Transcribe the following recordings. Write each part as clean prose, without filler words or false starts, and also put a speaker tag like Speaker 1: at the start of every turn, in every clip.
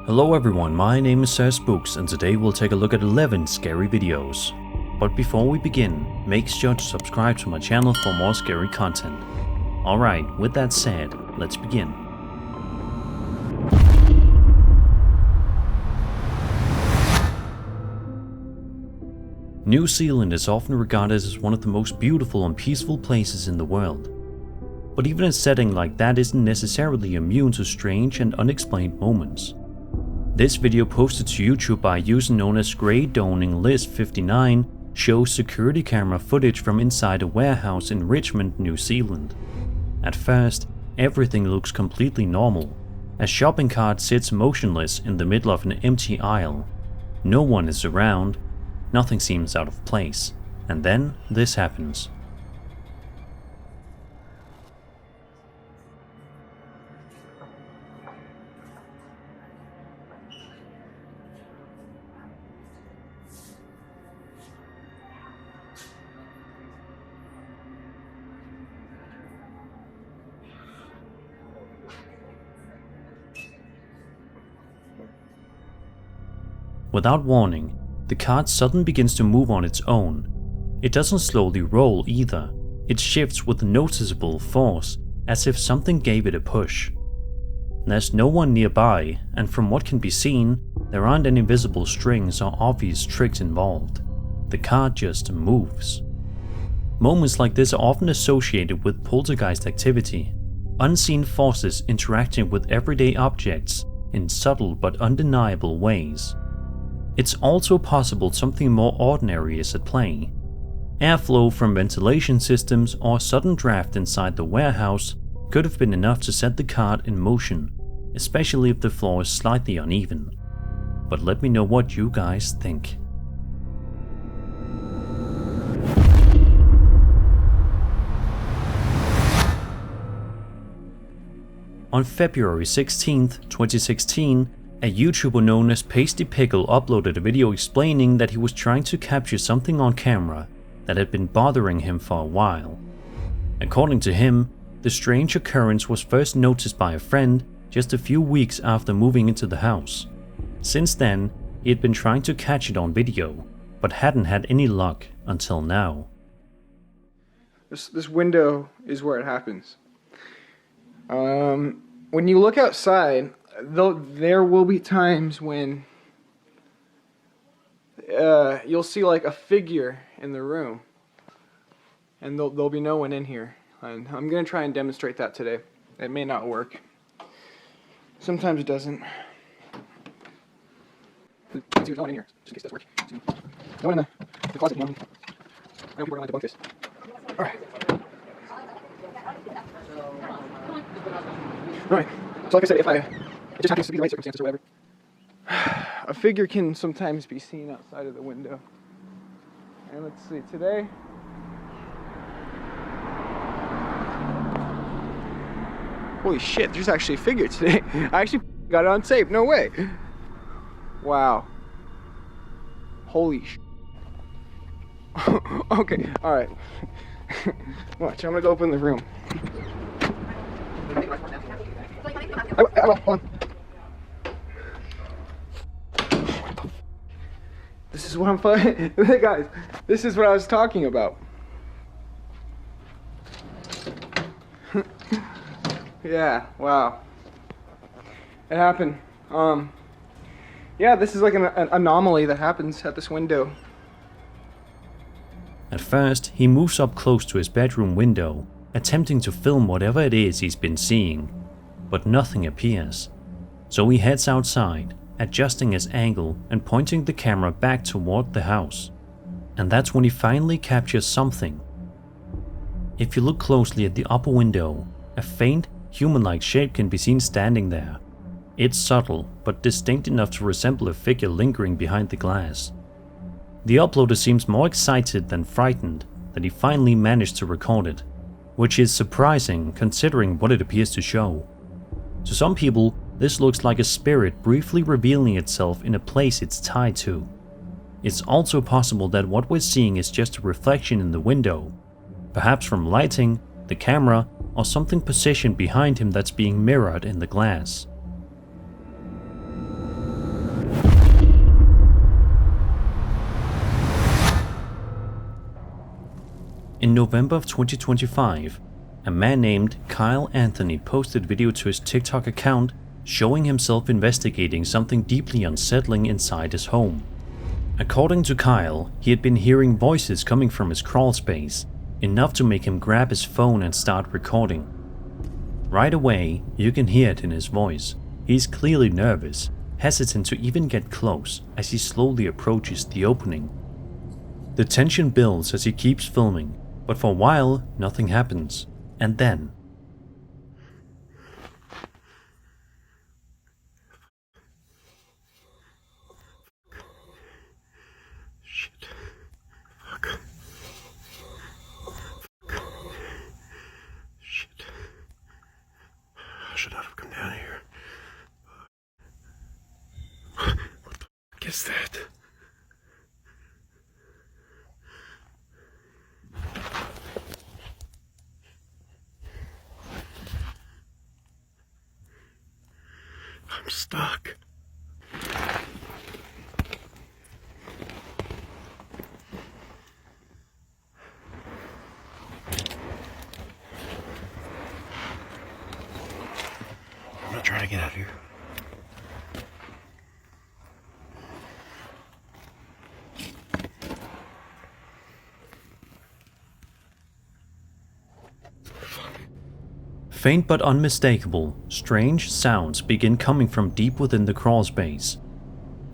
Speaker 1: Hello everyone, my name is Spooks and today we'll take a look at 11 scary videos. But before we begin, make sure to subscribe to my channel for more scary content. Alright, with that said, let's begin. New Zealand is often regarded as one of the most beautiful and peaceful places in the world. But even a setting like that isn't necessarily immune to strange and unexplained moments. This video posted to YouTube by a user known as Grey Downing List 59 shows security camera footage from inside a warehouse in Richmond, New Zealand. At first, everything looks completely normal. A shopping cart sits motionless in the middle of an empty aisle. No one is around, nothing seems out of place, and then this happens. Without warning, the cart suddenly begins to move on its own. It doesn't slowly roll either, it shifts with noticeable force, as if something gave it a push. There's no one nearby, and from what can be seen, there aren't any visible strings or obvious tricks involved. The cart just moves. Moments like this are often associated with poltergeist activity, unseen forces interacting with everyday objects in subtle but undeniable ways. It's also possible something more ordinary is at play. Airflow from ventilation systems or sudden draft inside the warehouse could have been enough to set the cart in motion, especially if the floor is slightly uneven. But let me know what you guys think. On February 16th, 2016, a YouTuber known as Pasty Pickle uploaded a video explaining that he was trying to capture something on camera that had been bothering him for a while. According to him, the strange occurrence was first noticed by a friend just a few weeks after moving into the house. Since then, he had been trying to catch it on video, but hadn't had any luck until now.
Speaker 2: This window is where it happens. When you look outside, there will be times when you'll see like a figure in the room, and there'll be no one in here. And I'm gonna try and demonstrate that today. It may not work. Sometimes it doesn't. There's no one in here, just in case it does work. No one in the closet. I know people are gonna debunk this. All right. All right. So like I said, it just happens to be the right circumstances or whatever. A figure can sometimes be seen outside of the window. And let's see, today... Holy shit, there's actually a figure today. I actually got it on tape, no way. Wow. Holy shit. Okay, alright. Watch, I'm gonna go open the room. I will, hold on. This is what I'm fucking... Guys, this is what I was talking about. Yeah, wow. It happened. Yeah, this is like an anomaly that happens at this window.
Speaker 1: At first, he moves up close to his bedroom window, attempting to film whatever it is he's been seeing, but nothing appears. So he heads outside, adjusting his angle and pointing the camera back toward the house. And that's when he finally captures something. If you look closely at the upper window, a faint, human-like shape can be seen standing there. It's subtle, but distinct enough to resemble a figure lingering behind the glass. The uploader seems more excited than frightened that he finally managed to record it, which is surprising considering what it appears to show. To some people, this looks like a spirit briefly revealing itself in a place it's tied to. It's also possible that what we're seeing is just a reflection in the window, perhaps from lighting, the camera, or something positioned behind him that's being mirrored in the glass. In November of 2025, a man named Kyle Anthony posted video to his TikTok account showing himself investigating something deeply unsettling inside his home. According to Kyle, he had been hearing voices coming from his crawlspace, enough to make him grab his phone and start recording. Right away, you can hear it in his voice. He's clearly nervous, hesitant to even get close as he slowly approaches the opening. The tension builds as he keeps filming, but for a while, nothing happens. And then...
Speaker 3: Shit. Fuck. Shit. I should not have come down here. What the fuck is that? I'm stuck. I'm not trying to get out of here.
Speaker 1: Faint but unmistakable, strange sounds begin coming from deep within the crawlspace.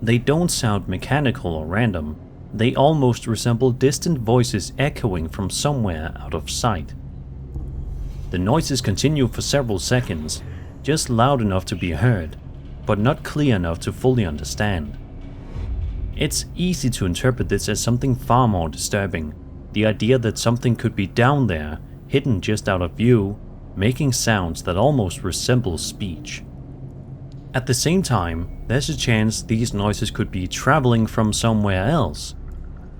Speaker 1: They don't sound mechanical or random, they almost resemble distant voices echoing from somewhere out of sight. The noises continue for several seconds, just loud enough to be heard, but not clear enough to fully understand. It's easy to interpret this as something far more disturbing, the idea that something could be down there, hidden just out of view, making sounds that almost resemble speech. At the same time, there's a chance these noises could be traveling from somewhere else.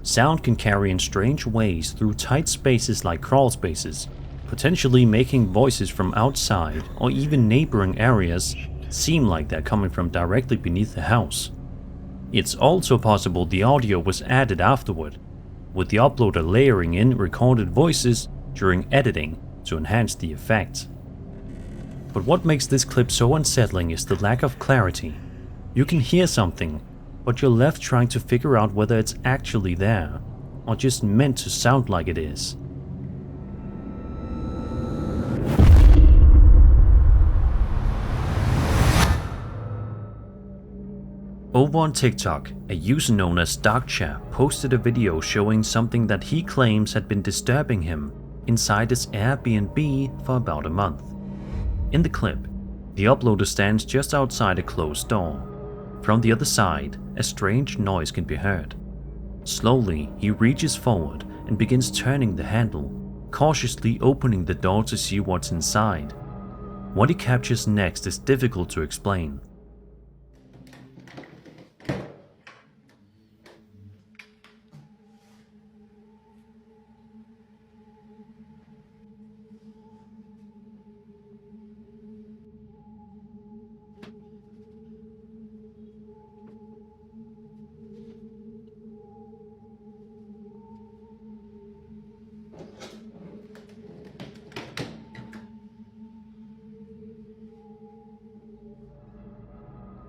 Speaker 1: Sound can carry in strange ways through tight spaces like crawlspaces, potentially making voices from outside or even neighboring areas seem like they're coming from directly beneath the house. It's also possible the audio was added afterward, with the uploader layering in recorded voices during editing to enhance the effect. But what makes this clip so unsettling is the lack of clarity. You can hear something, but you're left trying to figure out whether it's actually there, or just meant to sound like it is. Over on TikTok, a user known as Darkchair posted a video showing something that he claims had been disturbing him inside his Airbnb for about a month. In the clip, the uploader stands just outside a closed door. From the other side, a strange noise can be heard. Slowly, he reaches forward and begins turning the handle, cautiously opening the door to see what's inside. What he captures next is difficult to explain.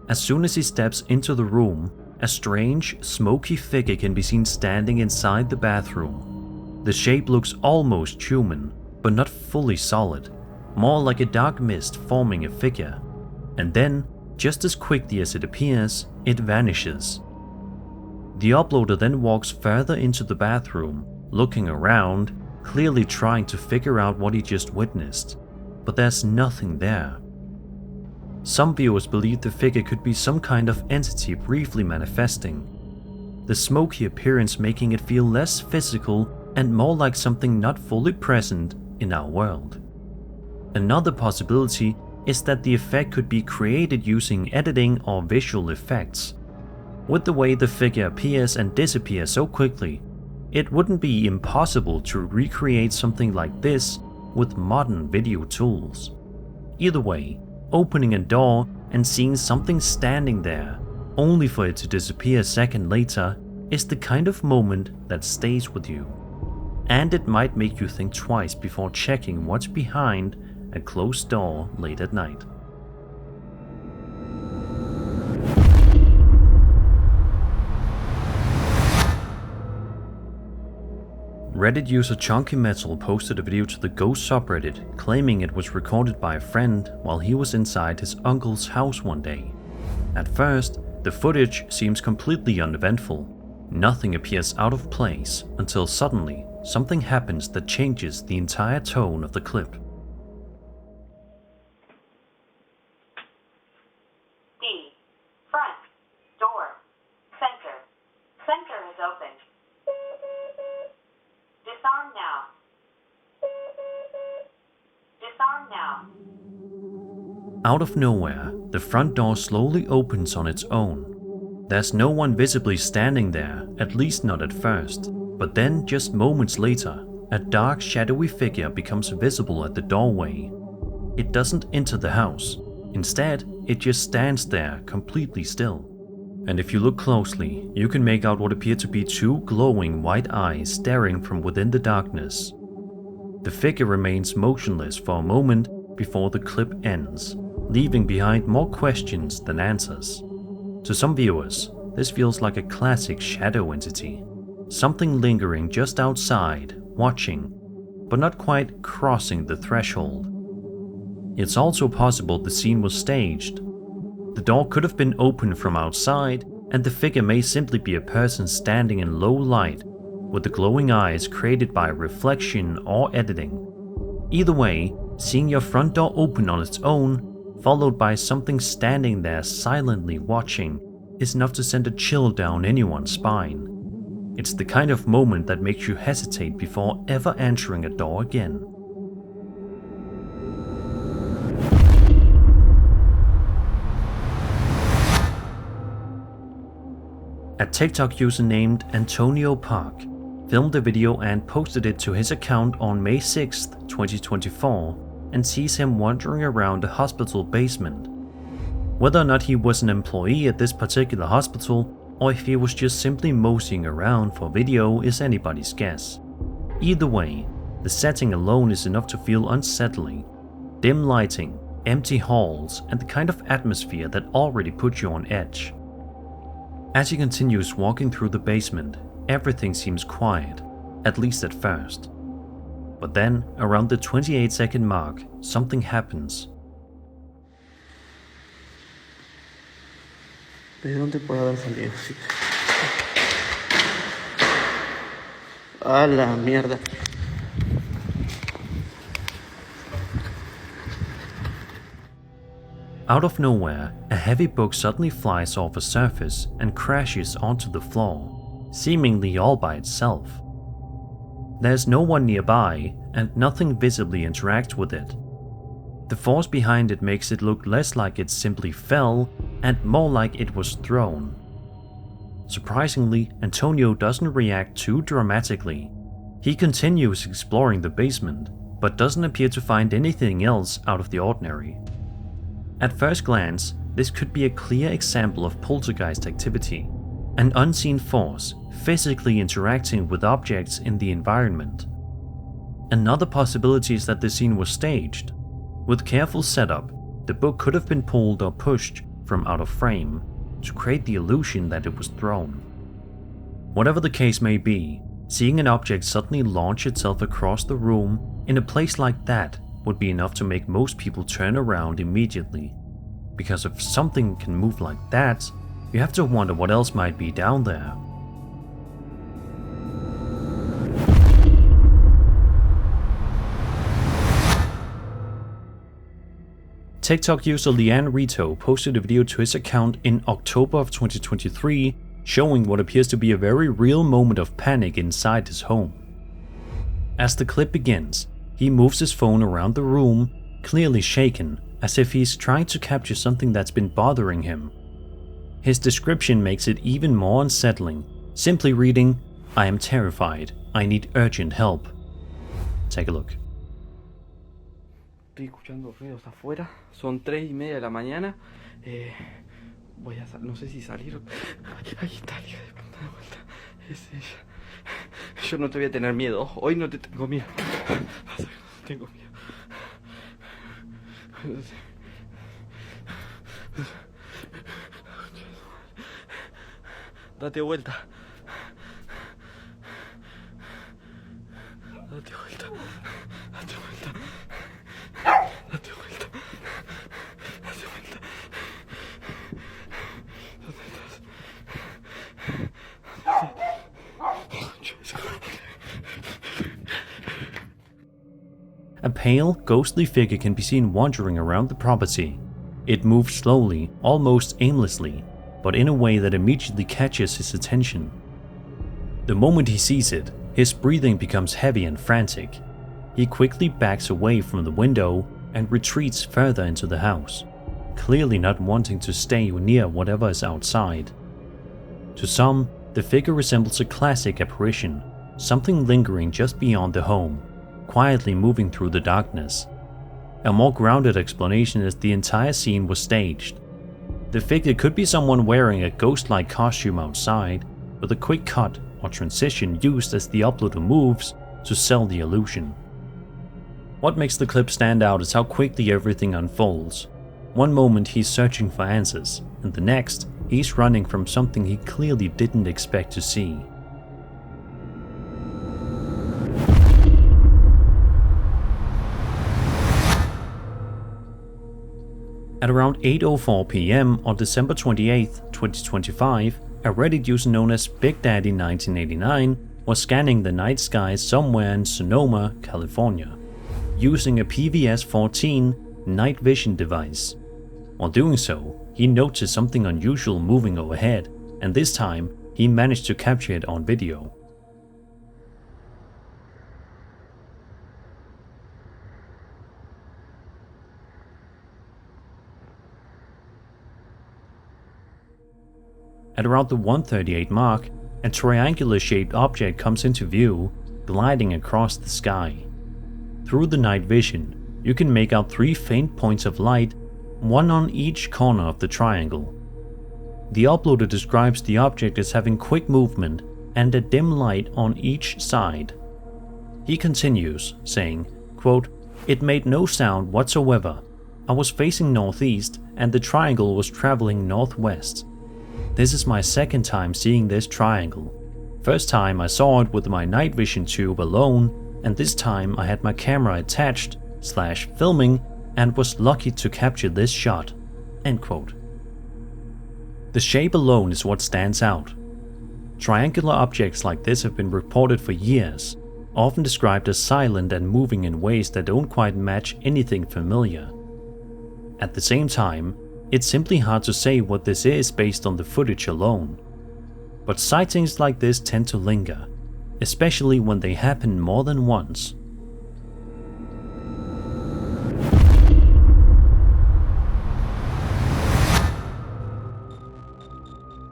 Speaker 1: As soon as he steps into the room, a strange, smoky figure can be seen standing inside the bathroom. The shape looks almost human, but not fully solid, more like a dark mist forming a figure. And then, just as quickly as it appears, it vanishes. The uploader then walks further into the bathroom, looking around, clearly trying to figure out what he just witnessed, but there's nothing there. Some viewers believe the figure could be some kind of entity briefly manifesting, the smoky appearance making it feel less physical and more like something not fully present in our world. Another possibility is that the effect could be created using editing or visual effects. With the way the figure appears and disappears so quickly, it wouldn't be impossible to recreate something like this with modern video tools. Either way, opening a door and seeing something standing there, only for it to disappear a second later, is the kind of moment that stays with you. and it might make you think twice before checking what's behind a closed door late at night. Reddit user Chunky Metal posted a video to the Ghost subreddit claiming it was recorded by a friend while he was inside his uncle's house one day. At first, the footage seems completely uneventful. Nothing appears out of place until suddenly something happens that changes the entire tone of the clip.
Speaker 4: D. Front. Door. Center. Center is opened. Disarm now. Disarm now.
Speaker 1: Out of nowhere, the front door slowly opens on its own. There's no one visibly standing there, at least not at first. But then, just moments later, a dark, shadowy figure becomes visible at the doorway. It doesn't enter the house. Instead, it just stands there, completely still. And if you look closely, you can make out what appear to be two glowing white eyes staring from within the darkness. The figure remains motionless for a moment before the clip ends, leaving behind more questions than answers. To some viewers, this feels like a classic shadow entity. Something lingering just outside, watching, but not quite crossing the threshold. It's also possible the scene was staged. The door could have been opened from outside, and the figure may simply be a person standing in low light, with the glowing eyes created by reflection or editing. Either way, seeing your front door open on its own, followed by something standing there silently watching, is enough to send a chill down anyone's spine. It's the kind of moment that makes you hesitate before ever entering a door again. A TikTok user named Antonio Park filmed a video and posted it to his account on May 6, 2024, and sees him wandering around a hospital basement. Whether or not he was an employee at this particular hospital, or if he was just simply moseying around for video, is anybody's guess. Either way, the setting alone is enough to feel unsettling. Dim lighting, empty halls, and the kind of atmosphere that already puts you on edge. As he continues walking through the basement, everything seems quiet, at least at first. But then, around the 28-second mark, something happens.
Speaker 5: ¿De dónde puede haber salido? Sí. ¡A la mierda!
Speaker 1: Out of nowhere, a heavy book suddenly flies off a surface and crashes onto the floor, seemingly all by itself. There's no one nearby, and nothing visibly interacts with it. The force behind it makes it look less like it simply fell, and more like it was thrown. Surprisingly, Antonio doesn't react too dramatically. He continues exploring the basement, but doesn't appear to find anything else out of the ordinary. At first glance, this could be a clear example of poltergeist activity, an unseen force physically interacting with objects in the environment. Another possibility is that the scene was staged. With careful setup, the book could have been pulled or pushed from out of frame to create the illusion that it was thrown. Whatever the case may be, seeing an object suddenly launch itself across the room in a place like that would be enough to make most people turn around immediately. Because if something can move like that, you have to wonder what else might be down there. TikTok user Leanne Rito posted a video to his account in October of 2023 showing what appears to be a very real moment of panic inside his home. As the clip begins, he moves his phone around the room, clearly shaken, as if he's trying to capture something that's been bothering him. His description makes it even more unsettling, simply reading, "I am terrified, I need urgent help." Take a look.
Speaker 5: Estoy escuchando ruidos afuera, son 3:30 de la mañana. Voy a no sé si salir. Ahí está, hija de puta, de vuelta. Es ella. Yo no te voy a tener miedo. Hoy no te tengo miedo. Tengo miedo. Date vuelta. Date vuelta. Date vuelta. Date vuelta. Date vuelta. ¿Dónde estás?
Speaker 1: A pale, ghostly figure can be seen wandering around the property. It moves slowly, almost aimlessly, but in a way that immediately catches his attention. The moment he sees it, his breathing becomes heavy and frantic. He quickly backs away from the window and retreats further into the house, clearly not wanting to stay near whatever is outside. To some, the figure resembles a classic apparition, something lingering just beyond the home, quietly moving through the darkness. A more grounded explanation is the entire scene was staged. The figure could be someone wearing a ghost-like costume outside, with a quick cut or transition used as the uploader moves to sell the illusion. What makes the clip stand out is how quickly everything unfolds. One moment he's searching for answers, and the next, he's running from something he clearly didn't expect to see. At around 8:04 PM on December 28, 2025, a Reddit user known as Big Daddy 1989 was scanning the night skies somewhere in Sonoma, California, using a PVS-14 night vision device. While doing so, he noticed something unusual moving overhead, and this time he managed to capture it on video. At around the 1:38 mark, a triangular-shaped object comes into view, gliding across the sky. Through the night vision, you can make out 3 faint points of light, one on each corner of the triangle. The uploader describes the object as having quick movement and a dim light on each side. He continues, saying, quote, "It made no sound whatsoever. I was facing northeast and the triangle was traveling northwest. This is my second time seeing this triangle. First time I saw it with my night vision tube alone, and this time I had my camera attached / filming and was lucky to capture this shot." End quote. The shape alone is what stands out. Triangular objects like this have been reported for years, often described as silent and moving in ways that don't quite match anything familiar. At the same time, it's simply hard to say what this is based on the footage alone. But sightings like this tend to linger, especially when they happen more than once.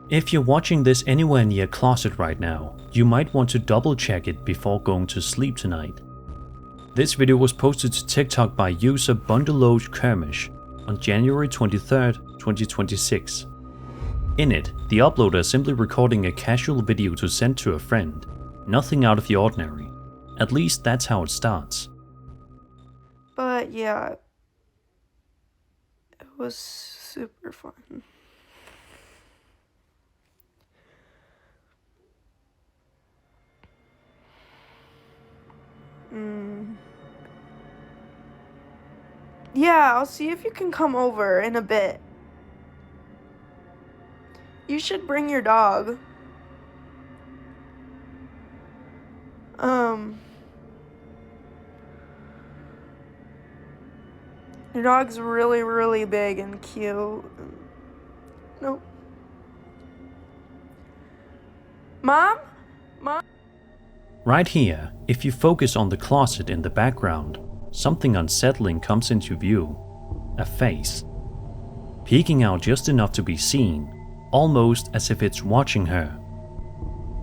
Speaker 1: If you're watching this anywhere near a closet right now, you might want to double check it before going to sleep tonight. This video was posted to TikTok by user Bundeloj Kermish on January 23rd, 2026. In it, the uploader is simply recording a casual video to send to a friend, nothing out of the ordinary. At least that's how it starts.
Speaker 6: But yeah, it was super fun. Yeah, I'll see if you can come over in a bit. You should bring your dog. Your dog's really, really big and cute. Nope. Mom? Mom?
Speaker 1: Right here, if you focus on the closet in the background, something unsettling comes into view. A face. Peeking out just enough to be seen, almost as if it's watching her.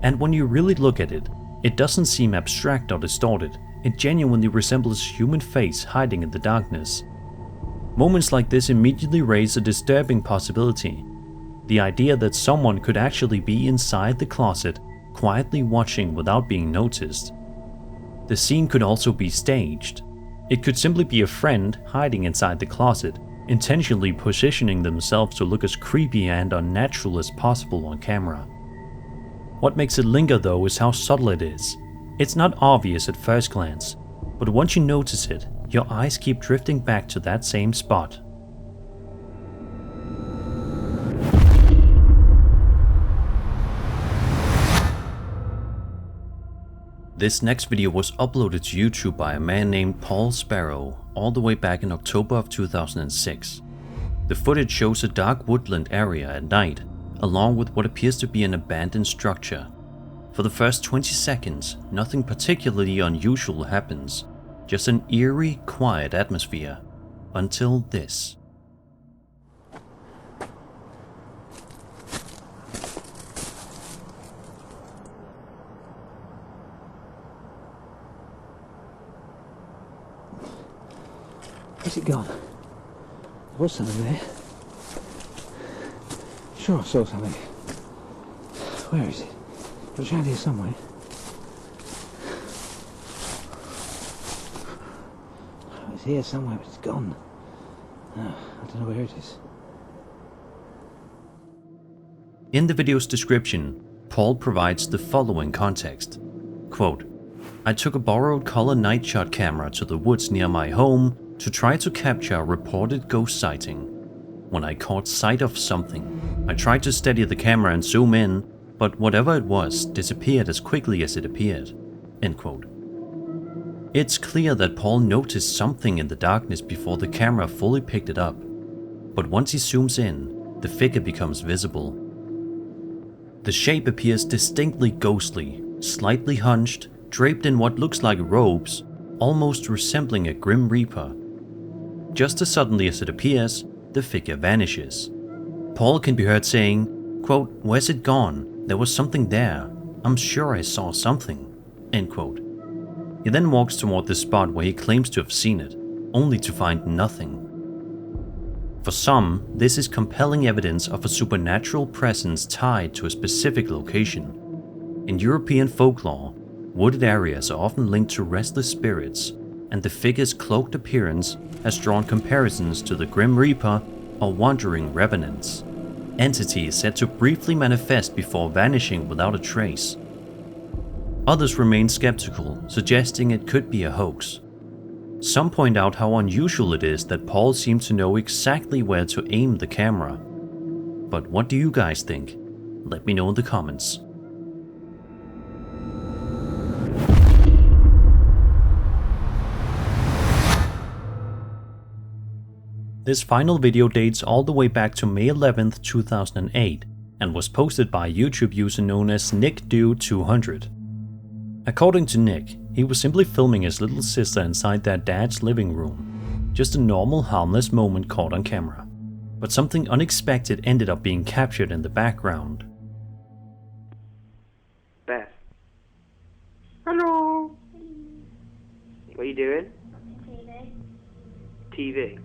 Speaker 1: And when you really look at it, it doesn't seem abstract or distorted, it genuinely resembles a human face hiding in the darkness. Moments like this immediately raise a disturbing possibility. The idea that someone could actually be inside the closet quietly watching without being noticed. The scene could also be staged. It could simply be a friend hiding inside the closet, intentionally positioning themselves to look as creepy and unnatural as possible on camera. What makes it linger though is how subtle it is. It's not obvious at first glance, but once you notice it, your eyes keep drifting back to that same spot. This next video was uploaded to YouTube by a man named Paul Sparrow all the way back in October of 2006. The footage shows a dark woodland area at night, along with what appears to be an abandoned structure. For the first 20 seconds, nothing particularly unusual happens, just an eerie, quiet atmosphere, until this.
Speaker 7: Where's it gone? There was something there. Sure I saw something. Where is it? It was around here somewhere. Oh, it's here somewhere, but it's gone. Oh, I don't know where it is.
Speaker 1: In the video's description, Paul provides the following context. Quote, "I took a borrowed color night shot camera to the woods near my home to try to capture a reported ghost sighting. When I caught sight of something, I tried to steady the camera and zoom in, but whatever it was disappeared as quickly as it appeared." End quote. It's clear that Paul noticed something in the darkness before the camera fully picked it up, but once he zooms in, the figure becomes visible. The shape appears distinctly ghostly, slightly hunched, draped in what looks like robes, almost resembling a Grim Reaper. Just as suddenly as it appears, the figure vanishes. Paul can be heard saying, quote, "Where's it gone? There was something there. I'm sure I saw something." End quote. He then walks toward the spot where he claims to have seen it, only to find nothing. For some, this is compelling evidence of a supernatural presence tied to a specific location. In European folklore, wooded areas are often linked to restless spirits, and the figure's cloaked appearance has drawn comparisons to the Grim Reaper or wandering revenants, entities said to briefly manifest before vanishing without a trace. Others remain skeptical, suggesting it could be a hoax. Some point out how unusual it is that Paul seems to know exactly where to aim the camera. But what do you guys think? Let me know in the comments. This final video dates all the way back to May 11th, 2008 and was posted by a YouTube user known as NickDude200. According to Nick, he was simply filming his little sister inside their dad's living room. Just a normal, harmless moment caught on camera. But something unexpected ended up being captured in the background.
Speaker 5: Beth. Hello. What are you doing?
Speaker 4: TV.
Speaker 5: TV.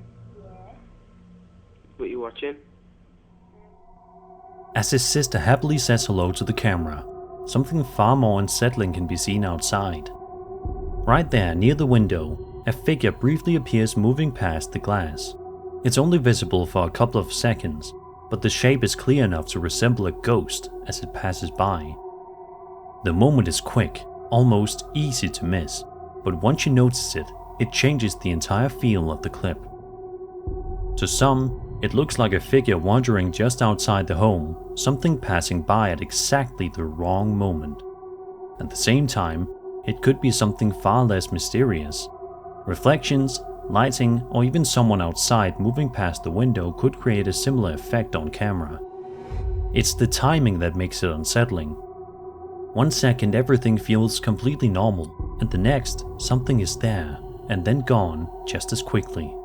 Speaker 5: What are you watching?
Speaker 1: As his sister happily says hello to the camera, something far more unsettling can be seen outside. Right there, near the window, a figure briefly appears moving past the glass. It's only visible for a couple of seconds, but the shape is clear enough to resemble a ghost as it passes by. The moment is quick, almost easy to miss, but once you notice it, it changes the entire feel of the clip. To some, it looks like a figure wandering just outside the home, something passing by at exactly the wrong moment. At the same time, it could be something far less mysterious. Reflections, lighting, or even someone outside moving past the window could create a similar effect on camera. It's the timing that makes it unsettling. 1 second everything feels completely normal, and the next something is there, and then gone just as quickly.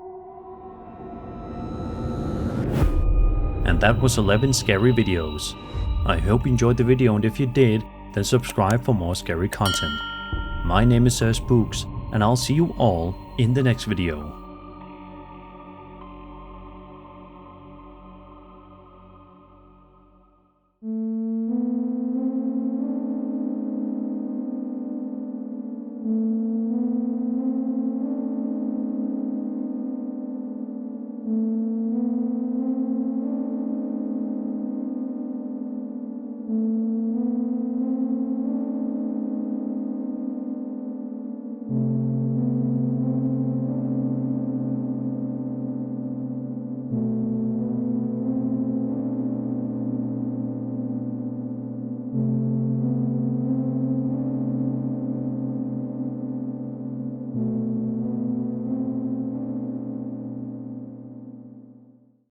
Speaker 1: And that was 11 scary videos. I hope you enjoyed the video, and if you did, then subscribe for more scary content. My name is Spooks, and I'll see you all in the next video.